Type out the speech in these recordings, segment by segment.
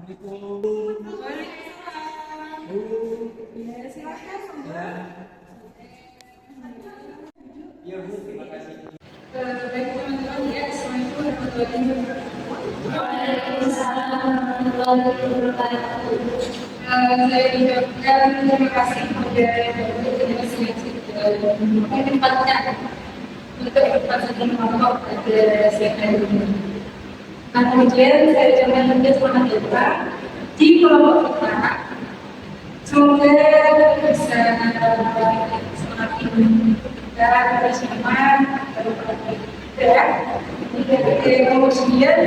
Ya, silakan. Iya Bu, terima kasih. Baik teman-teman ya, Assalamualaikum warahmatullahi wabarakatuh. Waalaikumsalam warahmatullahi wabarakatuh. Saya ucapkan terima kasih kepada Bapak Seleksi tempatnya untuk berpartisipasi kelompok pada siang hari ini. Nah, kemudian saya ucapkan juga selamat datang di kelompok kita. Semoga bisa semakin kita bersama ya. Kemudian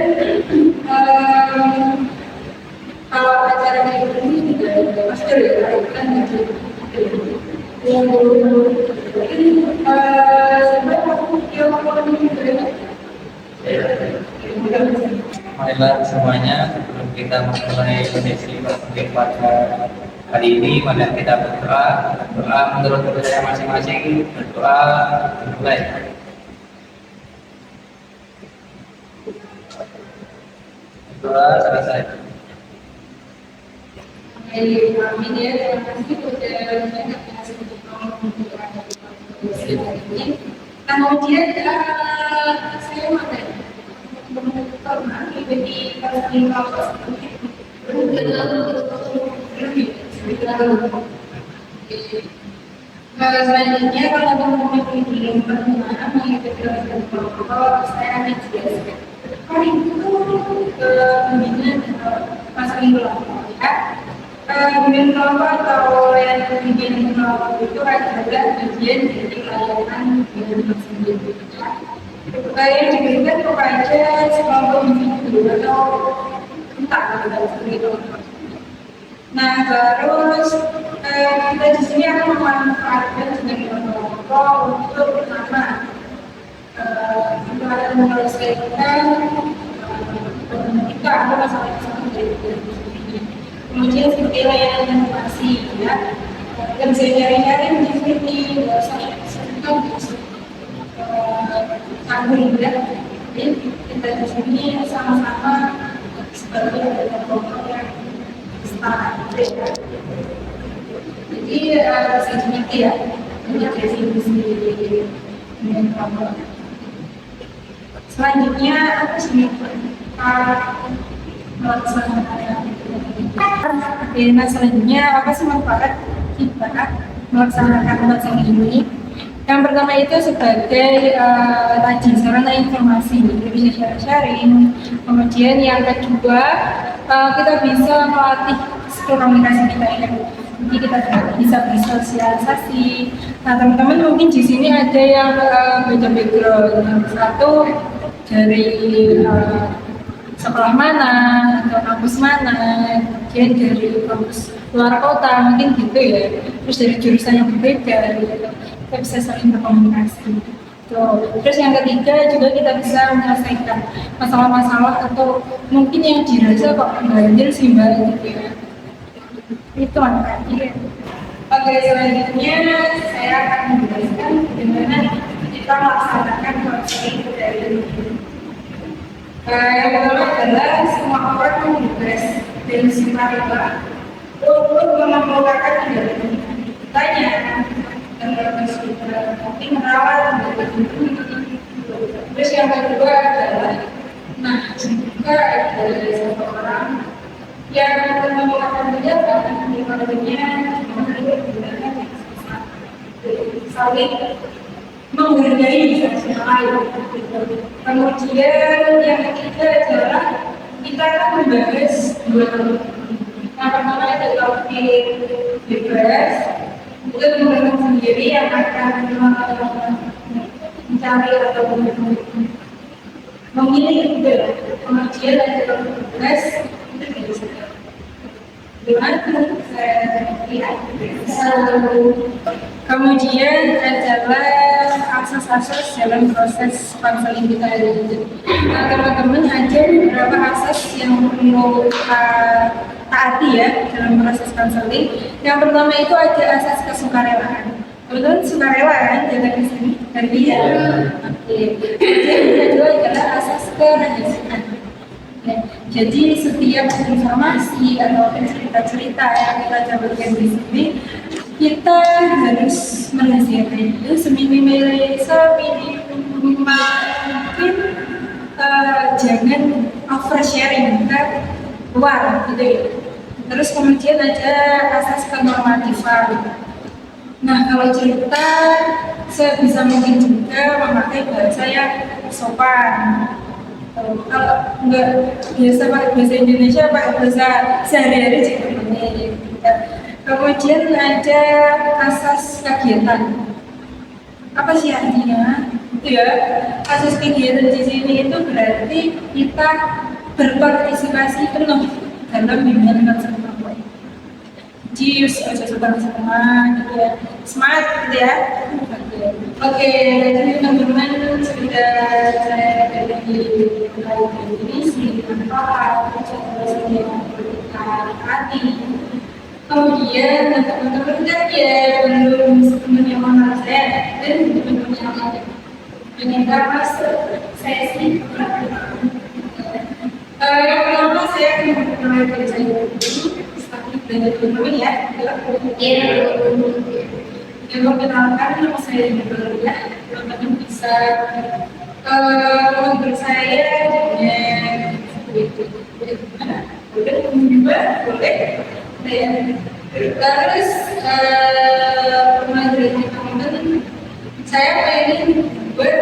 kalau acara kayak ini juga masker ya, kan Marilah semuanya, sebelum kita memulai sesi praktik pada hari ini, mari kita berdoa menurut kepercayaan masing-masing. Berdoa dimulai. Berdoa selesai. Amin ya, terima kasih kepada ini. Kemudian saya mau selanjutnya kalau teman-teman belum pernah mengikuti protokol, saya akan jelaskan. Hari itu pembinaan masa minggu lalu ya. Pembinaan kelompok atau yang pembinaan kelompok itu adalah bagian dari layanan pembinaan sendiri. Yang diberikan kepada sekelompok individu atau entah seperti itu. Nah, terus kita di sini akan memanfaatkan sebagai kelompok untuk pertama kita akan menyelesaikan kita ada masalah-masalah dari kemudian seperti layanan informasi ya, dan saya nyari-nyari di sini website tanggung ya. Jadi kita di sini sama-sama sebagai kelompok yang jadi saya cerita ya, ini definisi dengan kelompok. Selanjutnya apa sih nah selanjutnya apa sih manfaat kita melaksanakan magang ini? Yang pertama itu sebagai tadi sarana informasi, kita bisa sharing. Kemudian yang kedua kita bisa melatih skill komunikasi kita ya. Jadi kita bisa bersosialisasi. Nah teman-teman mungkin di sini ada yang beda background. Yang satu dari sekolah mana atau kampus mana, kemudian dari kampus luar kota mungkin gitu ya. Terus dari jurusan yang berbeda gitu. Kita bisa saling berkomunikasi. Terus yang ketiga juga kita bisa menyelesaikan masalah-masalah atau mungkin yang dirasa kok banjir sih mbak gitu ya. Itu manfaatnya. Oke, selanjutnya saya akan menjelaskan bagaimana kita melaksanakan konseling dari ini. Yang pertama adalah semua orang bebas dan sifatnya untuk mengemukakan dari tanya tapi merawat terus yang kedua adalah jika ada seseorang yang menemukan penjabat di ekonominya saling menghargai satu sama lain. Kemudian yang ketiga adalah kita akan membahas dua topik. Yang pertama adalah topik bebas, itu teman-teman sendiri yang akan mencari atau memilih juga. Kemudian ada topik bebas itu bisa dengan saya lihat. Kemudian adalah asas-asas dalam proses konseling kita ini. Nah, teman-teman ada beberapa asas yang perlu kita taati ya dalam proses konseling. Yang pertama itu ada asas kesukarelaan. Teman-teman sukarela kan datang ke sini? Iya. Oke. Kemudian yang kedua adalah asas kerahasiaan. Jadi setiap informasi atau cerita-cerita yang kita jabarkan di sini, kita harus merahasiakan itu seminimal mungkin, jangan oversharing ke luar gitu ya. Terus kemudian ada asas kenormatifan. Nah, kalau cerita sebisa mungkin juga memakai bahasa yang sopan. Kalau nggak biasa pakai bahasa Indonesia, pakai bahasa sehari-hari juga boleh. Kemudian ada asas kegiatan. Apa sih artinya? Itu ya, asas kegiatan di sini itu berarti kita berpartisipasi penuh dalam bimbingan konsep apa. Jadi setengah gitu ya, semangat gitu ya. Oke, jadi teman-teman sudah saya dari ini sedikit manfaat yang hati. Kemudian teman-teman kan ya belum sepenuhnya mengenal saya dan teman-teman yang lain menyangka masuk sesi yang pertama saya akan memperkenalkan diri saya dulu, seperti dari teman-teman ya. Yang memperkenalkan nama saya dulu ya, teman-teman bisa menurut saya dengan seperti itu. Boleh boleh. Terus pemahaman teman-teman, saya pengen buat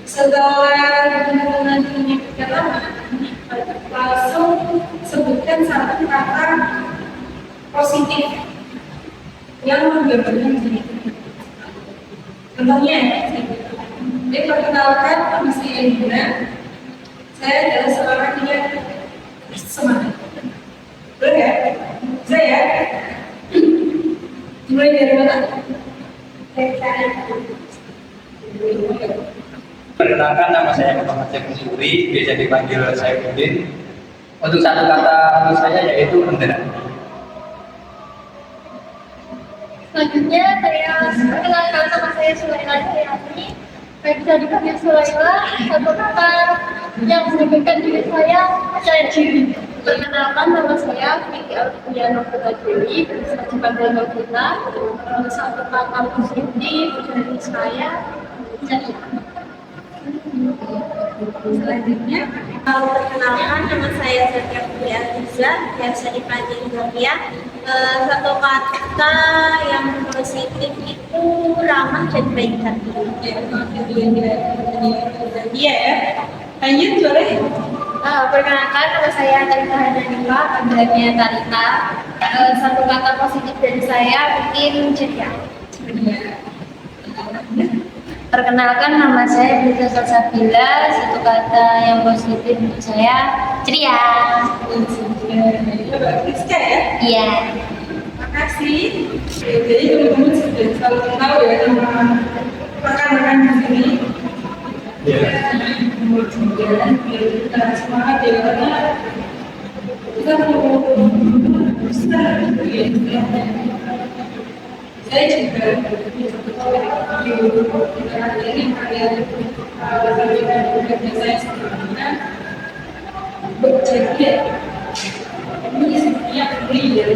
setelah teman-teman menyebutkan nama, langsung sebutkan satu kata positif yang menggambarkan diri. Contohnya, diperkenalkan nama saya Indra. Saya adalah seorang yang semangat. Boleh ya? Saya mulai dari mana? Perkenalkan, nama saya Muhammad Syaifudin, biasa dipanggil Syaifudin. Untuk satu kata untuk saya yaitu rendera. Selanjutnya saya perkenalkan nama saya Sulaila Hayati. Bisa dipanggil Sulaila. Satu kata yang menunjukkan diri saya diri. Perkenalkan, nama saya Vicky Alfiana Putri, bisa dipanggil Novita. Satu kata positif dari saya ceria. Selanjutnya, Perkenalkan, nama saya Zakia Putri Aziza, biasa dipanggil Zakia. Satu kata yang positif itu ramah dan baik hati. iya ya. Lanjut boleh. Perkenalkan, nama saya Talita Hananifa, panggilannya Talita. Satu kata positif dari saya mungkin ceria. Perkenalkan, nama saya Brita Salsabila. Satu kata yang positif untuk saya ceria. Rizka ya. Iya. Makasih. Jadi teman-teman sudah selalu tahu ya nama rekan-rekan di sini. Kemudian kita semangat ya, karena kita mau besar gitu ya. Saya juga ini kalian saya sebelumnya bercerita ini sebenarnya beri ya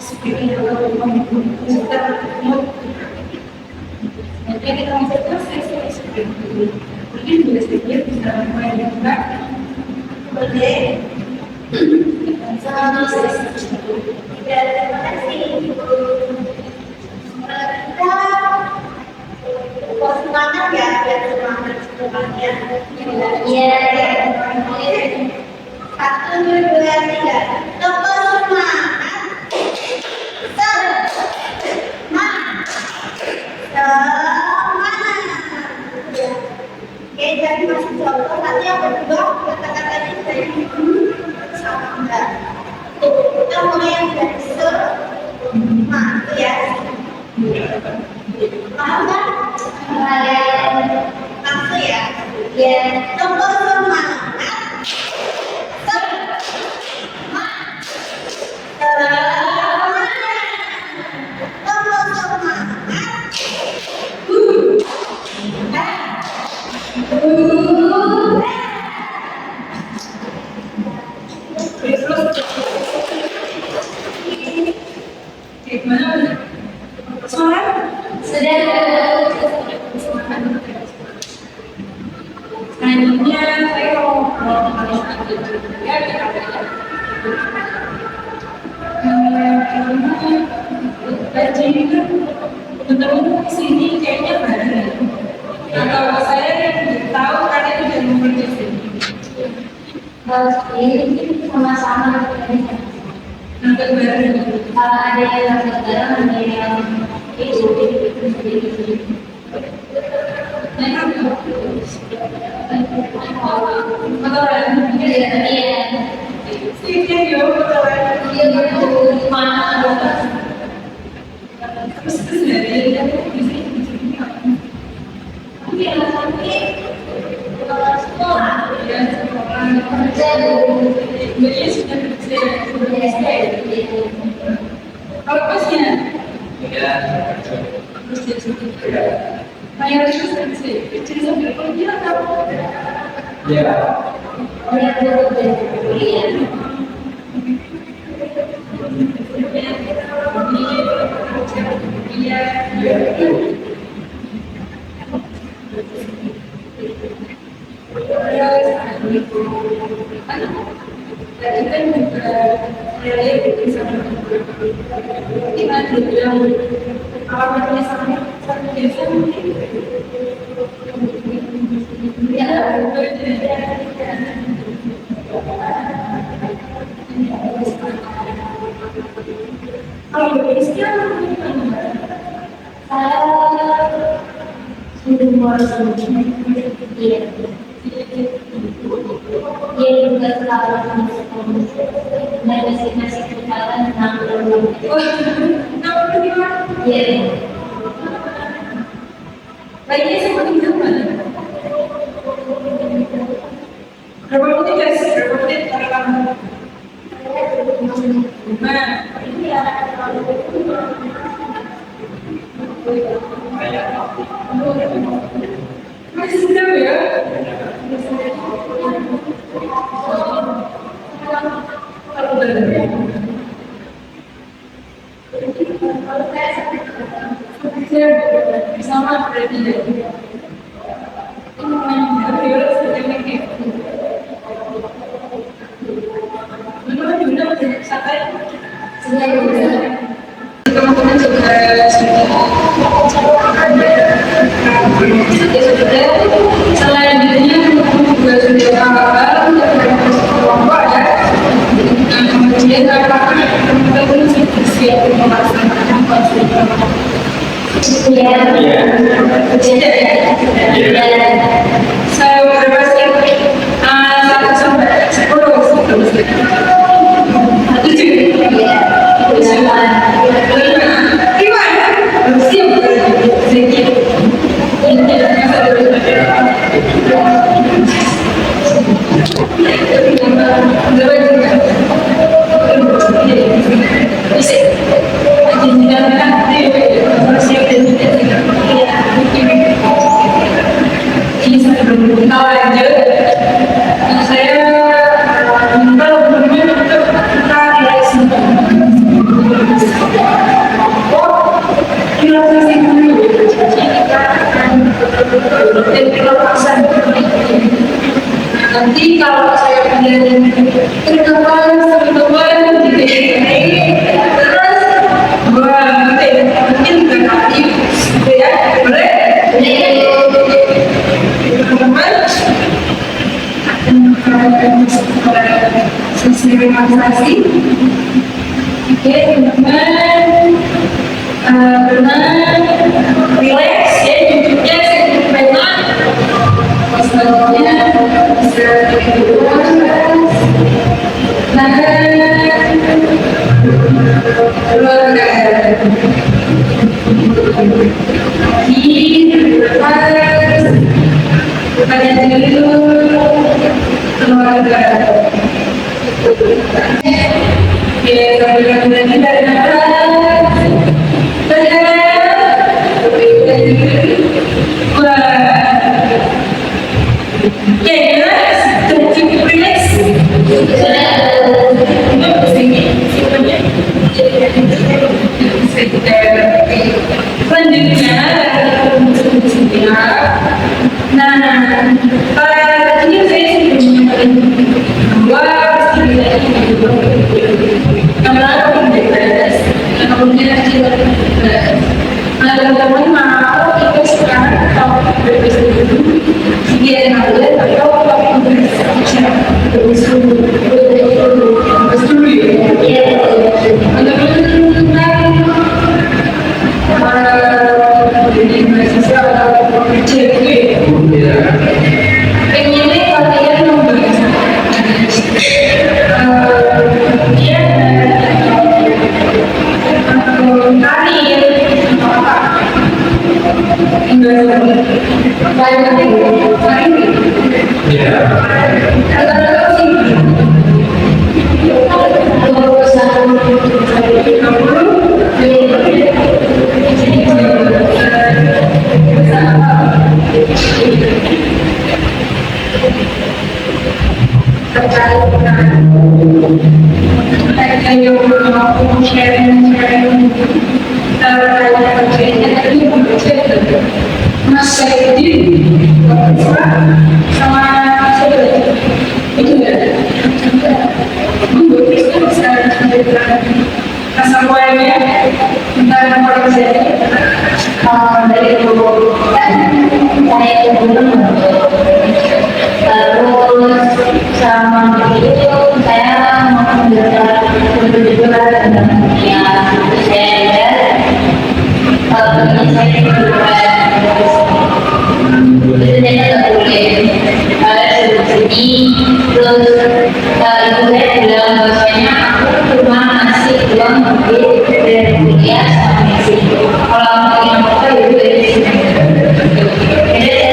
sebenarnya kita nanti kita masuk ke sesi seperti mungkin bisa sedikit bisa mulai juga boleh Terima kasih. Kita semangat ya, biar semangat semuanya. Iya. 1, 2, 3. Tepuk semangat. Oke, jadi masih contoh. Nanti yang kedua kata-katanya dari sama enggak. Kita mulai yang dari semangat ya. Paham kan? Langsung ya. Ya. Tepuk semangat. Gimana? Semangat? Sudah. Selanjutnya saya mau ya gaji itu teman-teman sini kayaknya baru. Atau saya yang tahu karena itu dari bekerja sini. Ini sama-sama Nggak baru. ada yang sekarang ada yang itu. Kalau pasnya, Ya. mayoritas kecil sampai kalau dia tahu. Ya. Kalau Indonesia Sudah mulai sebelumnya. Iya. Dia juga selalu dan masih berjalan enam bulan. nama gimana? Iya. Lainnya seperti gimana? Berapa menit guys? Berapa menit? Nah, masih sedang ya? Kalau sama berarti ya. Ini main video seperti ini. Menurut Yunda masih santai. Teman-teman juga sudah selain dirinya juga sudah hafal kelompok ya. Dan kemudian apakah teman-teman sudah siap melaksanakan konsep Iya. tidak ya? Saya berpasti 1 sampai 10 7. Iya. Saya minta untuk nanti kalau saya punya teman-teman gitu terus mungkin nggak aktif gitu ya boleh teman-teman sesi relaksasi. Oke teman-teman tenang relax ya duduknya sedikit pelan posturnya bisa luas dan keluarkan kaki lepas badan dulu keluarkan. Oke, kemudian lagi dari atas Nah, teman-teman mau ikut sekarang topik berbeda dulu, dia ngambil atau topik berbeda dulu ya. Teman-teman jadi mahasiswa atau pekerja gitu ya. Pengennya kalian membahas dia karir apa enggak Mas Saidi sama siapa itu ya bisa rasa kuahnya tentang nomor saya dari dulu saya terus sama itu saya mau belajar tentang dunia saya ini saya terus ibu saya bilang bahwasanya aku cuma ngasih uang dari kuliah sampai sini kalau mau yang apa ya dari sini jadi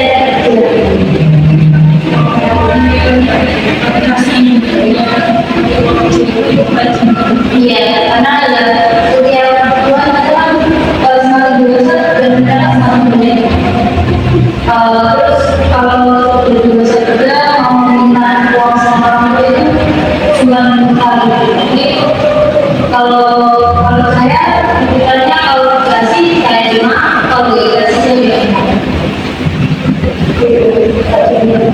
iya karena ada kuliah orang tua itu kan kalau sama jurusan benar-benar sama dunia. Terus kalau di jurusan juga mau minta uang sama orang tua itu cuma kali. Jadi kalau saya pikirannya kalau dikasih saya terima, kalau nggak dikasih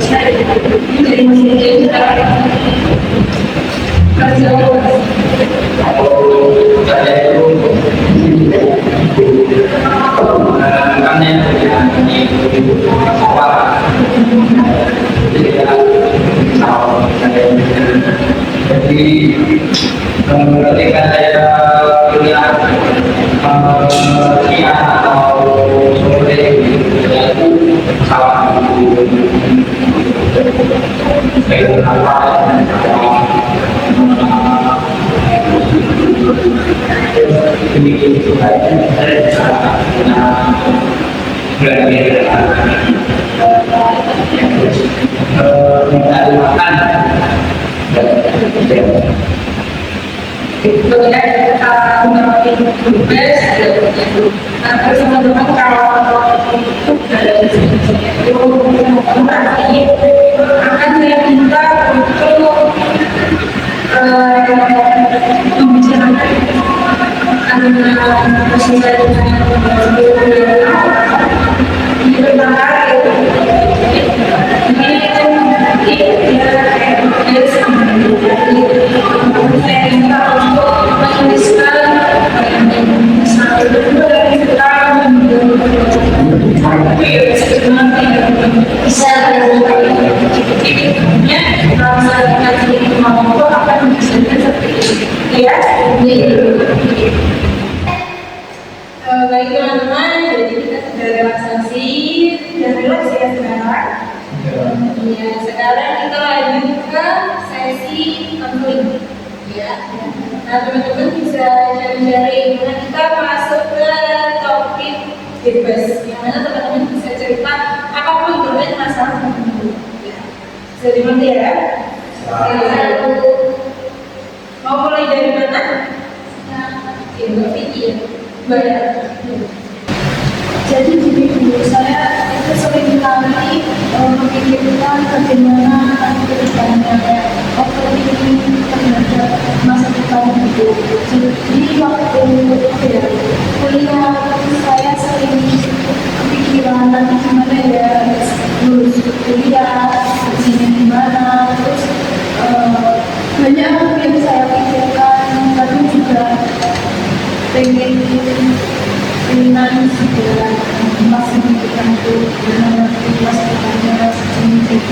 saya jadi masih itu jadi ketika saya kuliah siang atau sore itu salah demikian itu minta dimakan itu ya kita mengerti tugas terus teman-teman kalau itu nanti akan saya minta untuk membicarakan antara sosial ini berbagai saya minta untuk menuliskan satu dari kita bisa ya kalau saya kasih kemampuan akan bisa seperti itu ya. Baik teman-teman, jadi kita sudah relaksasi dan relaks ya sekarang. Ya, sekarang kita lanjut ke sesi konseling. Ya, nah teman-teman bisa cari-cari. Nah kita masuk ke topik bebas, yang mana teman-teman bisa cerita apapun terkait masalah tertentu. Ya, bisa dimengerti ya? Mau mulai dari mana? Mbak Vicky ya. Jadi dulu saya itu sering kali memikirkan bagaimana kedepannya ini terhadap masa depan itu. Jadi waktu kuliah saya sering kepikiran nanti gimana ya lulus kuliah, hasilnya gimana, terus banyak pengen finance dan masih memikirkan itu mengerti masalahnya sejenis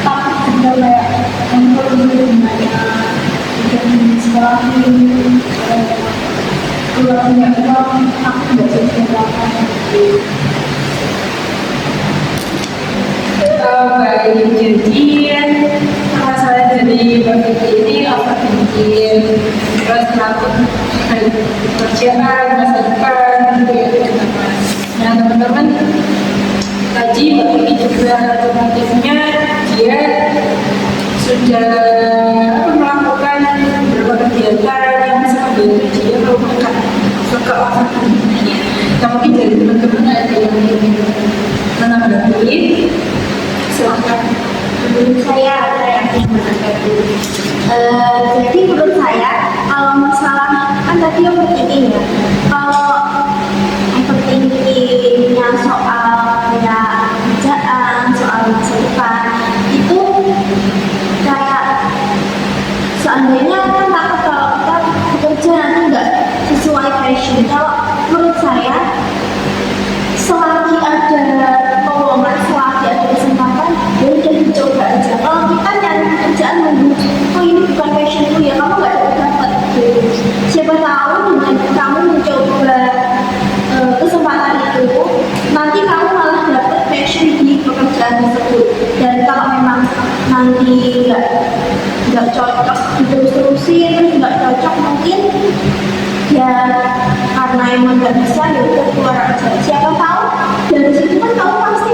tapi juga kayak memperoleh gimana di sekolah ini kalau punya uang aku nggak jadi apa baik jadi masalah dari bagian ini overthinking terus takut kerjaan masa depan gitu ya teman-teman. Nah teman-teman tadi ini juga alternatifnya dia sudah melakukan beberapa kegiatan yang bisa membantu dia melupakan ke overthinkingnya. Nah mungkin dari teman-teman ada yang ingin menanggapi, silahkan. Menurut saya yang menanggapi. Jadi menurut saya kalau masalah kan tadi overthinking ya. Kalau overthinkingnya soal ya kerjaan, soal masa depan itu kayak seandainya kan takut kalau kita bekerja nanti nggak sesuai passion. Kalau menurut saya selagi ada peluang, selagi ada kesempatan, ya udah dicoba aja. Kalau kita nyari pekerjaan nunggu, oh ini bukan passionku ya, kamu nggak dapat gitu. Siapa tahu dengan kamu mencoba kesempatan itu, nanti kamu malah dapat passion di pekerjaan tersebut. Dan kalau memang nanti nggak cocok, diterus-terusin, terus nggak cocok mungkin ya karena emang nggak bisa ya udah keluar aja. Siapa tahu dari situ kan kamu pasti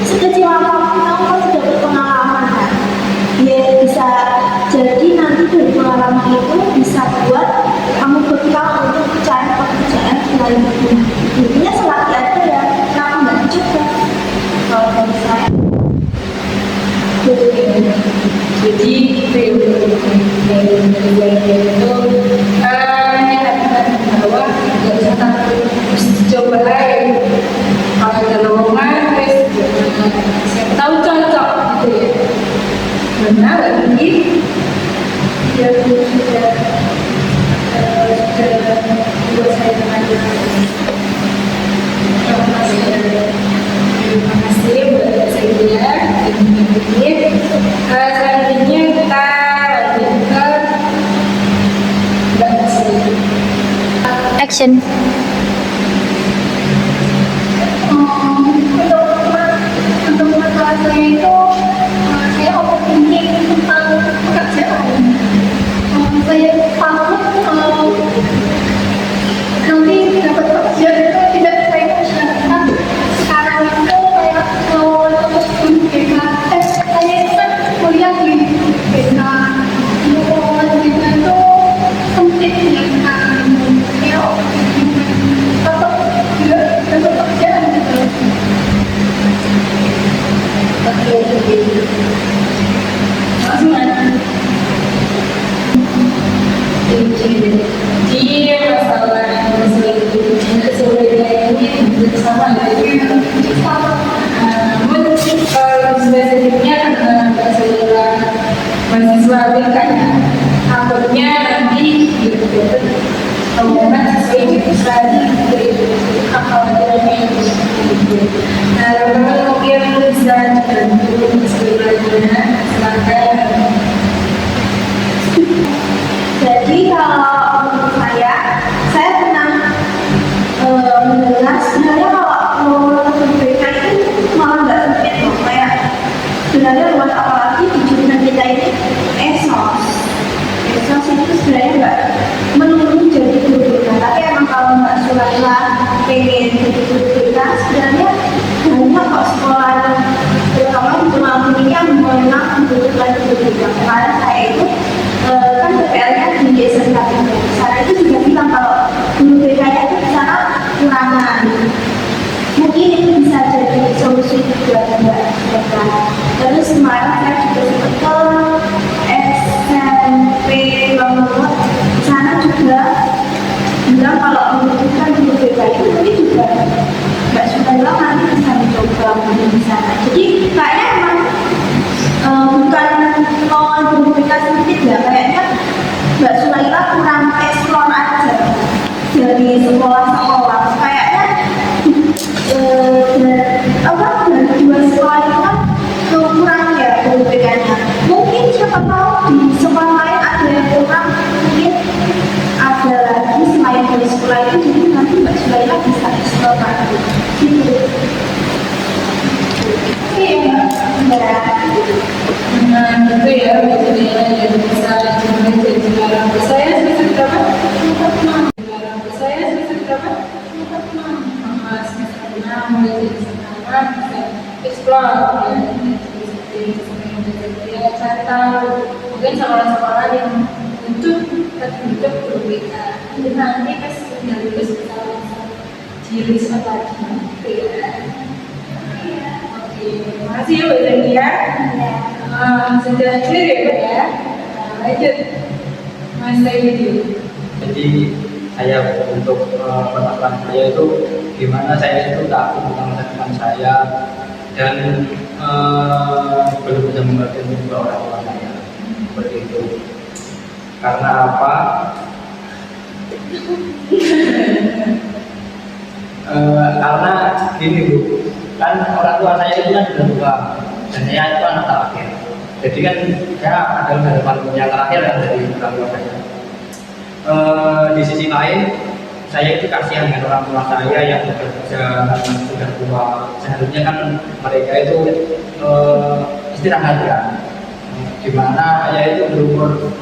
sekecil apapun kamu pasti dapat pengalaman kan. Ya bisa jadi nanti dari pengalaman itu bisa buat kamu bekal untuk cari pekerjaan selain itu. Intinya selagi ada ya kenapa nggak dicoba kalau dari saya. Jadi itu bahwa nggak usah takut coba aja kalau ada lowongan terus siapa tahu cocok gitu ya benar lagi dia sudah buat saya mengajar terima kasih buat saya ini selanjutnya kita lanjut ke Action. Untuk masalah saya itu saya overthinking tentang pekerjaan. Saya takut nanti dapat kerja itu tidak saya passionkan. Sekarang itu kayak mau terus BK, saya itu kan kuliah di BK. Lowongan BK itu sempit ya sekarang. Ya atau tidak dapat kerjaan gitu. Jadi masalah ini bersama dari namun kalau spesifiknya adalah mahasiswa kan takutnya nanti dapat lowongan sesuai jurusan kekhawatirannya itu. Nah teman-teman mungkin bisa dibantu sebenarnya silakan. Jadi kalau menurut saya pernah mendengar sebenarnya kalau lulus BK itu malah nggak sempit loh. Kayak sebenarnya luas apalagi di jurusan kita ini esos itu sebenarnya nggak menurun jadi guru BK. Tapi emang kalau Mbak Sulaila pengen jadi guru BK sebenarnya banyak kok sekolah terutama di Temanggung ini yang memang membutuhkan guru BK. Kemarin saya itu kan PPL-nya di SMK saya itu juga bilang kalau guru BK-nya itu di sana kurangan. Mungkin itu bisa jadi solusi juga Mbak. Terus kemarin saya juga sempat ke SMP Bangor, di sana juga bilang kalau membutuhkan guru BK itu mungkin juga nggak suka bilang nanti bisa mencoba di sana. Jadi kayaknya emang bukan lowongan guru BK sedikit ya, kayaknya Mbak Sulaila kurang explore aja sekolah-sekolah kayaknya dari dua sekolah itu kan kurang ya perbedanya. Mungkin siapa tahu di sekolah lain ada yang kurang, mungkin ada lagi selain dari sekolah itu, jadi nanti Mbak Sulaila bisa explore lagi gitu. Iya, Nah, gitu ya, metodenya yang bisa jadi juara. Saya semester berapa? Saya semester berapa? Semester 6, mulai dari semester 6 bisa explore ya, cari tahu mungkin sekolah-sekolah yang untuk berbeda. Jadi nanti pas sudah lulus kita langsung di-riset lagi gitu ya. Oke, makasih ya Mbak Zania. Sudah clear ya Mbak ya? Lanjut Mas Saidi. Jadi saya untuk permasalahan saya itu gimana saya itu takut tentang masa depan saya dan belum bisa membantu juga orang tua saya seperti itu. Karena apa? Karena gini Bu, kan orang tua saya itu kan sudah tua dan saya itu anak terakhir. Jadi kan saya adalah harapan yang terakhir kan dari orang tua saya. Di sisi lain saya itu kasihan dengan orang tua saya yang bekerja sudah tua. Seharusnya kan mereka itu istirahat ya. Dimana saya itu berumur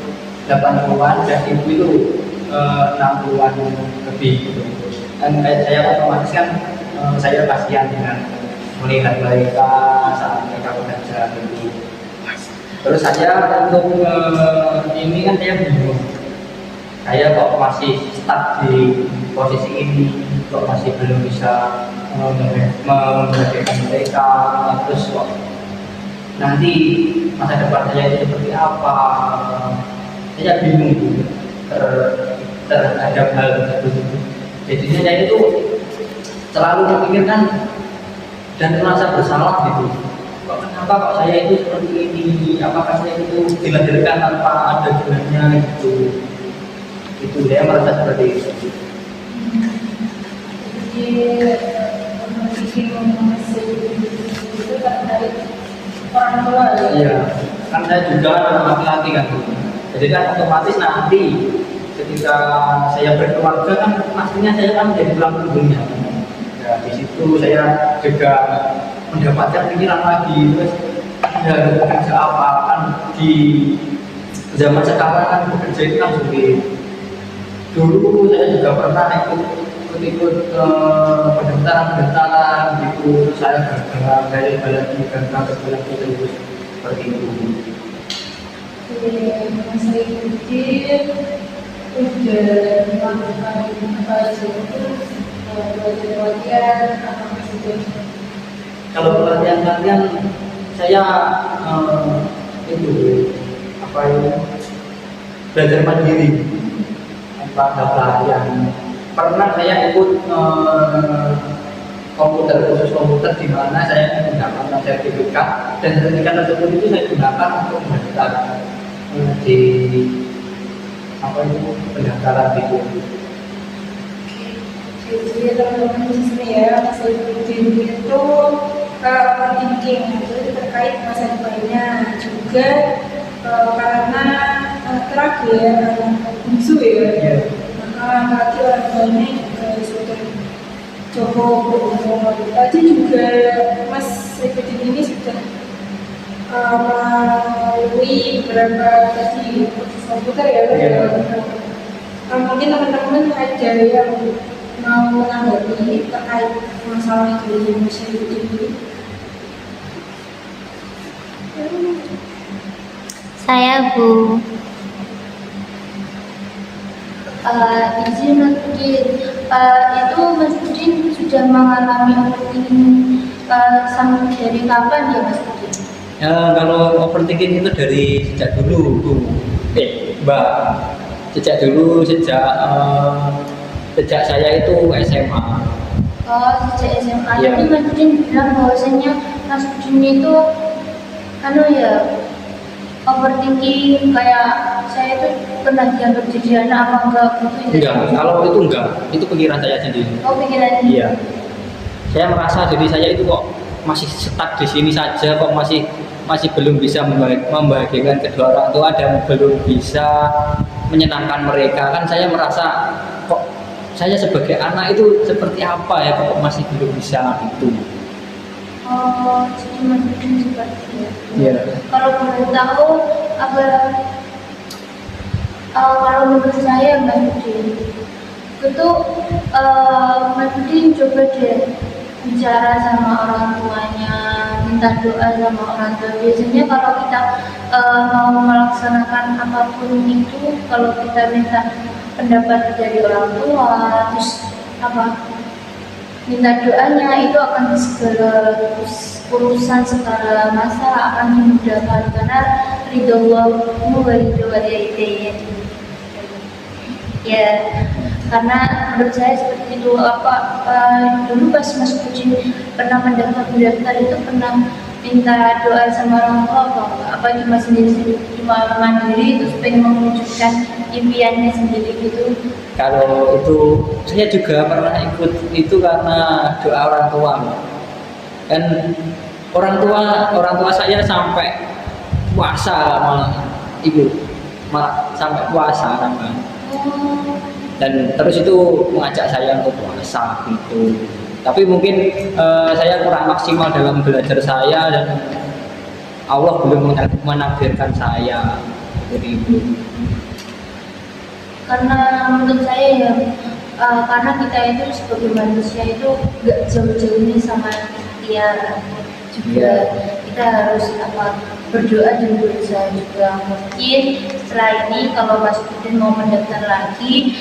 80-an dan ibu itu 60-an lebih gitu. Dan saya otomatis kan saya kasihan dengan melihat mereka saat mereka bekerja gitu. Terus saya untuk ini kan saya bingung. Saya kok masih stuck di posisi ini, kok masih belum bisa membahagiakan mereka, terus kok nanti masa depan saya itu seperti apa? Saya bingung terhadap hal tersebut. Jadinya saya itu selalu memikirkan dan merasa bersalah gitu. Kenapa kok saya itu seperti ini? Apakah saya itu dilahirkan tanpa ada gunanya gitu? Itu saya merasa seperti itu. Jadi masih itu terkait orang tua ya? Iya, kan saya juga anak laki-laki kan. Jadi kan otomatis nanti ketika saya berkeluarga kan pastinya saya kan menjadi tulang punggungnya. Ya, di situ saya juga mendapatkan pikiran lagi, terus ya bekerja apa kan di zaman sekarang kan bekerja itu kan sulit. Dulu saya juga pernah ikut pendaftaran gitu, saya gagal lagi terus seperti itu. Mas Saidi udah melakukan apa aja itu pelatihan apa saja? Kalau pelatihan saya itu apa ini belajar mandiri. Pada pelatihan pernah saya ikut khusus komputer di mana saya mendapatkan sertifikat dan sertifikat tersebut itu saya gunakan untuk mendaftar di apa itu pendaftaran itu. Jadi teman-teman di sini ya, Mas Saidi itu overthinking itu terkait masa depannya juga karena terakhir bungsu ya, maka berarti orang tuanya juga sudah cukup berumur. Tadi juga Mas Saidi ini sudah melalui beberapa tadi kursus komputer ya. Mungkin teman-teman ada yang mau menanggapi terkait masalah dari Mas Saidi ini? Saya Bu izin Mas Budin, itu Mas Budin sudah mengalami overthinking dari kapan ya Mas Budin? Kalau overthinking itu dari sejak dulu Bu. Mbak, sejak saya itu SMA. Oh, sejak SMA. Iya. Tadi Mas Budin bilang bahwasanya Mas Budin itu overthinking, kayak saya itu pernah dianggap jadi anak apa enggak gitu? Enggak, kalau itu enggak, itu pikiran saya sendiri. Oh, pikirannya. Iya. Saya merasa diri saya itu kok masih stuck di sini saja, kok masih belum bisa membahagiakan kedua orang tua dan belum bisa menyenangkan mereka. Kan saya merasa kok saya sebagai anak itu seperti apa ya, kok masih belum bisa itu. Oh, jadi mungkin seperti itu. Iya. Kalau boleh tahu apa kalau menurut saya Mas Budin itu Mas Budin coba deh bicara sama orang tuanya, minta doa sama orang tua. Biasanya kalau kita mau melaksanakan apapun itu, kalau kita minta pendapat dari orang tua, terus minta doanya itu akan segala urusan segala masalah akan dimudahkan karena ridho Allah wa ridho walidayya. Ya, karena menurut saya seperti itu. Dulu pas Mas Budin pernah mendaftar itu pernah minta doa sama orang tua apa cuma sendiri cuma mandiri terus pengen mewujudkan impiannya sendiri gitu? Kalau itu saya juga pernah ikut itu karena doa orang tua. Kan orang tua saya sampai puasa malah sampai puasa kan. Dan terus itu mengajak saya untuk puasa gitu. Tapi mungkin saya kurang maksimal dalam belajar saya dan Allah belum menakdirkan saya seperti itu. Karena menurut saya ya karena kita itu sebagai manusia itu gak jauh-jauh ini sama dia juga. Kita harus berdoa dan berusaha juga. Mungkin setelah ini kalau Mas Budin mau mendaftar lagi,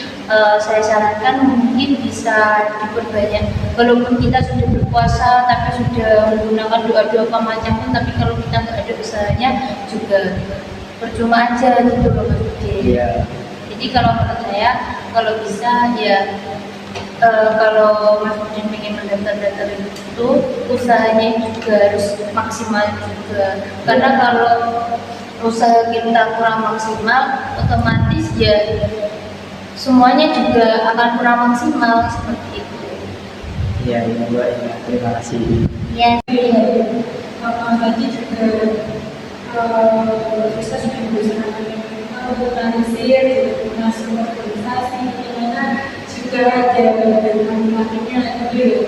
saya sarankan mungkin bisa diperbanyak. Walaupun kita sudah berpuasa tapi sudah menggunakan doa-doa apa macam pun, tapi kalau kita nggak ada usahanya juga percuma aja gitu loh Mas Budin. Iya. Jadi kalau menurut saya kalau bisa ya kalau Mas Budin ingin mendaftar itu usahanya juga harus maksimal juga. Karena kalau usaha kita kurang maksimal, otomatis ya semuanya juga akan kurang maksimal seperti itu. Iya, Mbak. Terima kasih. Ya. Tadi juga kita sudah berusaha organisir, masuk organisasi, gimana juga ada dari laki-lakinya itu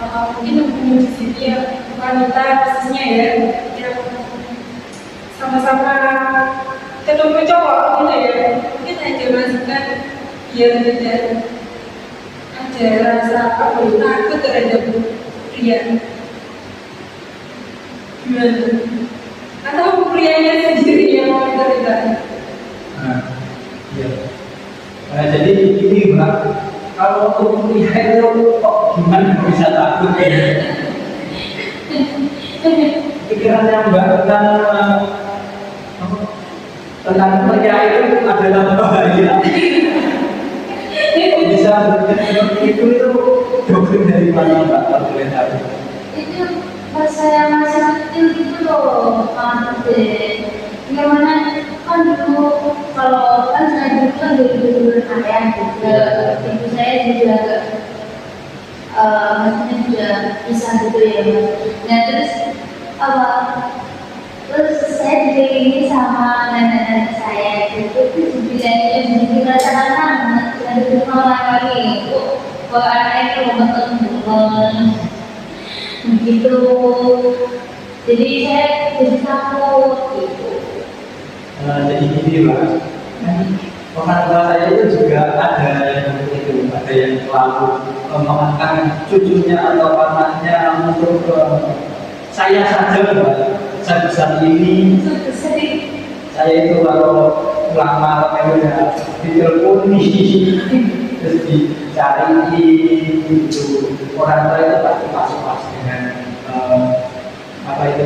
mungkin mempunyai di sini ya wanita khususnya ya yang sama-sama ketemu cowok gitu ya, mungkin ada masukan ya tidak ada rasa takut terhadap pria gimana atau prianya sendiri yang mau terlibat. Iya. Jadi ini Mbak, kalau untuk pria itu kok gimana bisa takut ya? Pikirannya Mbak tentang pria itu adalah bahaya. Bisa berpikir seperti itu doktrin dari mana Mbak kalau boleh tahu? Itu pas saya masih kecil gitu loh Pak Budin. Gimana kan dulu kalau kan saya dulu kan dulu ayah juga ibu saya juga maksudnya juga bisa gitu ya Mas. Nah terus saya dikelilingi sama nenek-nenek saya gitu terus bilangnya jadi rasa-rasa ada rumah lagi kok anaknya itu betul begitu jadi saya jadi takut gitu. Jadi gini Mbak, orang tua saya itu juga ada yang itu, ada yang selalu mengangkat cucunya atau anaknya untuk saya saja Mbak, sebesar ini saya itu kalau pulang malam itu ya diteleponi terus dicari itu orang tua itu pasti pas dengan apa itu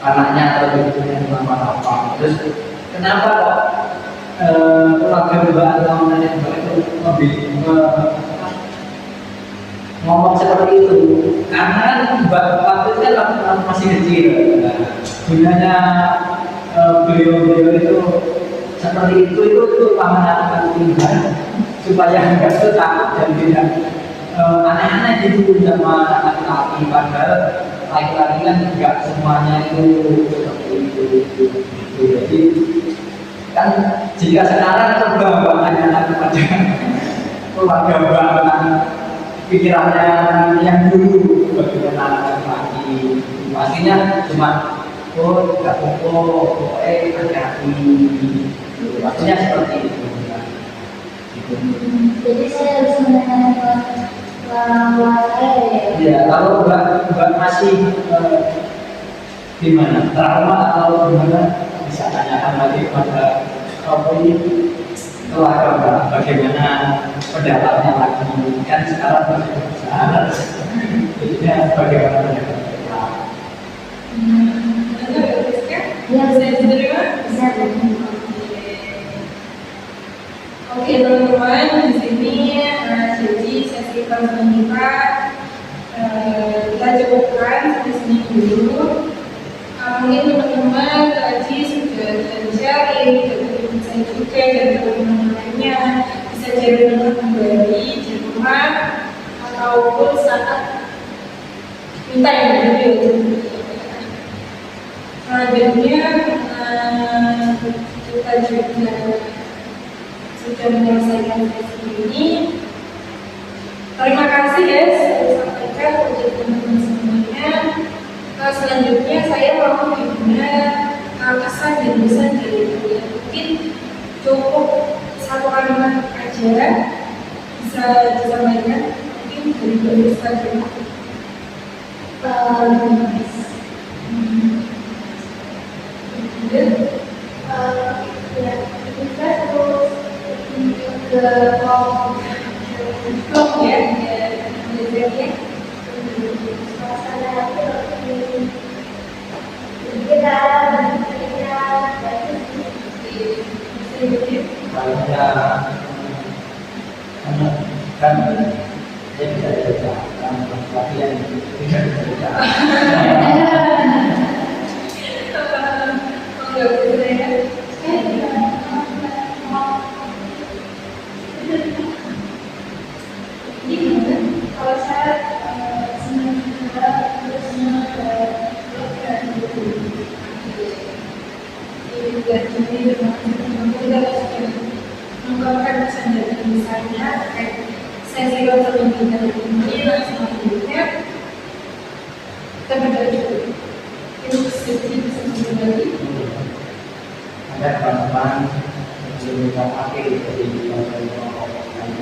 anaknya atau cucunya nama apa. Terus kenapa kok keluarga Mbak atau nenek Mbak itu ngomong seperti itu? Karena Mbak waktu itu kan masih kecil. Gunanya beliau itu seperti itu paman tinggal supaya enggak takut dan tidak aneh-aneh gitu sama laki-laki, padahal laki-laki kan enggak semuanya itu seperti itu. Jadi kan jika sekarang coba Mbak tanyakan kepada keluarga Mbak pikirannya yang dulu bagaimana laki-laki, pastinya cuma oh nggak pokok, hati-hati, pastinya seperti itu. Jadi saya harus menanyakan Ya, kalau Mbak masih gimana, trauma atau gimana, bisa tanyakan lagi pada ini keluarga Mbak, bagaimana pendapatnya lagi, kan sekarang masih besar, jadinya bagaimana pendapatnya. Ya, bisa diterima? bisa Oke teman-teman, di sini jadi sesi pertemuan kita cukupkan di sini dulu. Mungkin teman-teman tadi sudah sharing, bisa juga dari teman-teman lainnya bisa sharing kembali di rumah ataupun saat minta yang berbeda. Selanjutnya kita juga sudah menyelesaikan sesi ini. Terima kasih ya, saya sampaikan untuk teman-teman semuanya. Selanjutnya saya mau memberikan kesan dan pesan dari kalian. Mungkin cukup satu kalimat aja bisa disampaikan. Mungkin dari beliau saja. kita terus ke Blog ya, ya. suasana hati kita Banyak kan dia bisa cerita, kan latihan bisa cerita. kalau saya senang juga terus senang mengungkapkan pesan dari misalnya terkait sesi terlebih dahulu ini langsung selanjutnya kita berdoa itu sesi kembali. Ada teman-teman yang kita pakai dari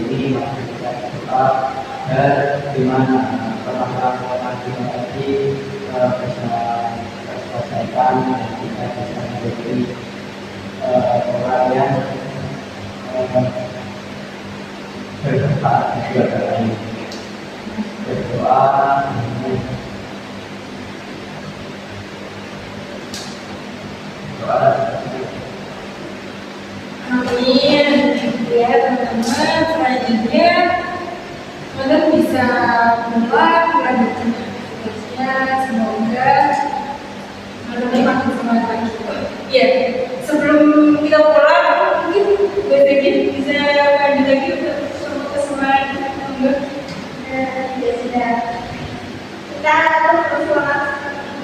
ini masih kita tetap dan di mana permasalahan kita tadi bisa terselesaikan dan kita bisa menjadi orang yang bermanfaat juga dalam berdoa. Amin. Ya teman-teman, selanjutnya teman-teman bisa pulang melanjutkan tugasnya. Semoga teman-teman makin semangat lagi. Ya, sebelum kita pulang, mungkin gue sedikit bisa lanjut lagi untuk kesemangat juga. ya sudah kita terus bersemangat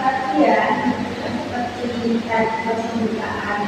lagi ya seperti tadi pembukaan